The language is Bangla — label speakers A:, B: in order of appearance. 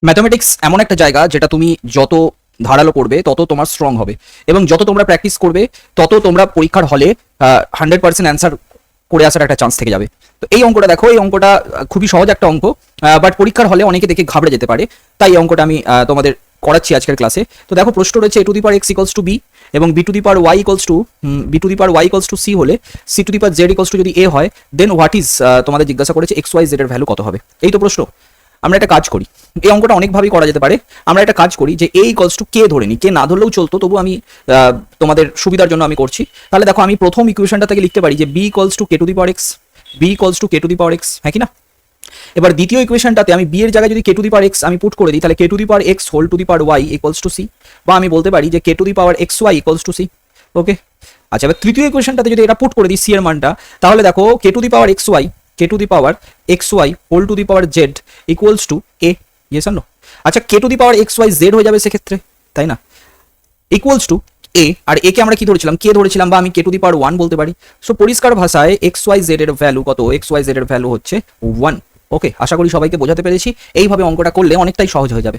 A: ম্যাথমেটিক্স এমন একটা জায়গা যেটা তুমি যত ধারালো করবে তত তোমার স্ট্রং হবে, এবং যত তোমরা প্র্যাকটিস করবে তত তোমরা পরীক্ষার হলে 100% অ্যান্সার করে আসার একটা চান্স থেকে যাবে। তো এই অঙ্কটা দেখো, এই অঙ্কটা খুবই সহজ একটা অঙ্ক, বাট পরীক্ষার হলে অনেকে দেখে ঘাবড়ে যেতে পারে, তাই এই অঙ্কটা আমি তোমাদের করাচ্ছি আজকের ক্লাসে। তো দেখো, প্রশ্ন রয়েছে a two the power x equals to b এবং b two the power y equals to c হলে c two the power z equals two যদি a হয়, দেন হোয়াট ইজ, তোমাদের জিজ্ঞাসা করেছে x y z এর ভ্যালু কত হবে। এই তো প্রশ্ন। আমরা একটা কাজ করি, এই অঙ্কটা অনেকভাবেই করা যেতে পারে। আমরা একটা কাজ করি যে a ইকুয়ালস টু কে ধরে নিই, কে না ধরলেও চলতো, তবু আমি তোমাদের সুবিধার জন্য আমি করছি। তাহলে দেখো, আমি প্রথম ইকুয়েশনটা থেকে লিখতে পারি যে b equals to K to the power x, b equals to K to the power x, হ্যাঁ কি না? এবার দ্বিতীয় ইকুয়েশনটাতে আমি b এর জায়গায় যদি K to the power x আমি পুট করে দিই, তাহলে K to the power x whole to the power y equals to c, বা আমি বলতে পারি যে K to the power x y equals to c। Okay, আচ্ছা, এবার তৃতীয় ইকুয়েশনটাতে যদি এটা পুট করে দিই c এর মানটা, তাহলে দেখো K to the power x y, K to the power x y whole to the power z equals to a, yes or no? আচ্ছা, K to the power x y z হয়ে যাবে সেক্ষেত্রে, তাই না? ইকুয়ালস টু a, আর a কে আমরা কি ধরেছিলাম, কে ধরেছিলাম, বা আমি কে টু দি পাওয়ার 1 বলতে পারি। সো পরিষ্কার ভাষায় x y z এর ভ্যালু কত, x y z এর ভ্যালু হচ্ছে 1। ওকে, আশা করি সবাইকে বোঝাতে পেরেছি। এইভাবে অঙ্কটা করলে অনেকটাই সহজ হয়ে যাবে।